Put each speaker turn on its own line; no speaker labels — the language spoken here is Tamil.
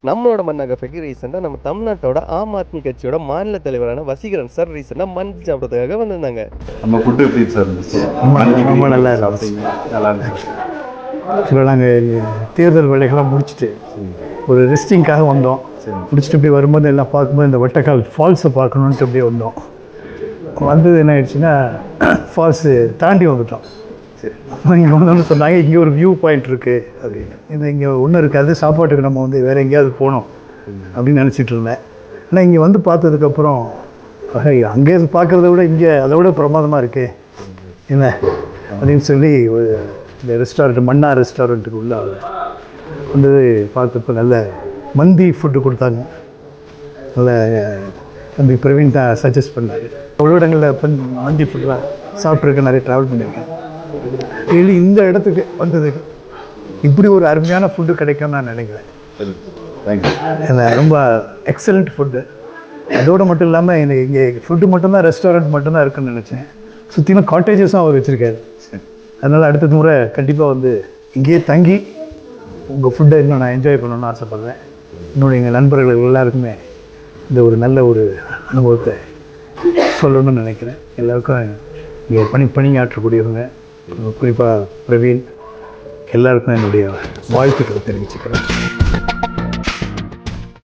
நம்மளோட மண் கஃபேக்கு ரீசெண்டாக நம்ம தமிழ்நாட்டோட ஆம் ஆத்மி கட்சியோட மாநில தலைவரான வசீகரன் சார் ரீசெண்டாக மண் சாப்பிட்றதுக்காக வந்திருந்தாங்க.
நம்ம ஃபுட்டு எப்படி சார் இருந்துச்சு?
ரொம்ப நல்லா இருந்துச்சு.
நல்லா இருந்துச்சு.
ஆக்சுவலாக நாங்கள் தேர்தல் வேலைகள்லாம் முடிச்சுட்டு ஒரு ரெஸ்டிங்காக வந்தோம். முடிச்சுட்டு இப்படி வரும்போது எல்லாம் பார்க்கும்போது இந்த வட்டக்கால் ஃபால்ஸை பார்க்கணுன்ட்டு அப்படியே வந்தோம். வந்தது என்ன ஆயிடுச்சுன்னா ஃபால்ஸு தாண்டி வந்துட்டோம். அப்போ இங்கே வந்தோன்னு சொன்னாங்க இங்கே ஒரு வியூ பாயிண்ட் இருக்குது அப்படின்னு. இது இங்கே ஒன்றும் இருக்காது, சாப்பாட்டுக்கு நம்ம வந்து வேறு எங்கேயாவது போகணும் அப்படின்னு நினச்சிட்டு இருந்தேன். ஆனால் இங்கே வந்து பார்த்ததுக்கப்புறம் அங்கே பார்க்குறத விட இங்கே அதை விட பிரமாதமாக இருக்குது என்ன அப்படின்னு சொல்லி இந்த ரெஸ்டாரண்ட் மன்னா ரெஸ்டாரண்ட்டுக்கு உள்ள வந்து பார்த்தப்போ நல்ல மந்தி ஃபுட்டு கொடுத்தாங்க. நல்ல தம்பி பிரவீன் தான் சஜஸ்ட் பண்ணார். அவ்வளோ இடங்களில் மந்தி ஃபுட்லாம் சாப்பிட்ருக்கேன், நிறைய ட்ராவல் பண்ணியிருக்கேன். டெய்லி இந்த இடத்துக்கு வந்ததுக்கு இப்படி ஒரு அருமையான ஃபுட்டு கிடைக்கும்னு நான் நினைக்கிறேன். ஏன்னா ரொம்ப எக்ஸலண்ட் ஃபுட்டு. அதோடு மட்டும் இல்லாமல் எனக்கு இங்கே ஃபுட்டு மட்டும்தான் ரெஸ்டாரண்ட் மட்டும்தான் இருக்குன்னு நினச்சேன். சுற்றிலும் காட்டேஜஸும் அவர் வச்சுருக்காரு. அதனால் அடுத்த முறை கண்டிப்பாக வந்து இங்கேயே தங்கி உங்கள் ஃபுட்டை இன்னும் நான் என்ஜாய் பண்ணணும்னு ஆசைப்பட்றேன். இன்னொன்று எங்கள் நண்பர்கள் எல்லாருக்குமே இந்த ஒரு நல்ல ஒரு அனுபவத்தை சொல்லணும்னு நினைக்கிறேன். எல்லாருக்கும் இங்கே பணியாற்றக்கூடியவங்க, குறிப்பாக பிரவீன், எல்லாருக்கும் என்னுடைய வாழ்த்துக்களை தெரிவிச்சுக்கிறேன்.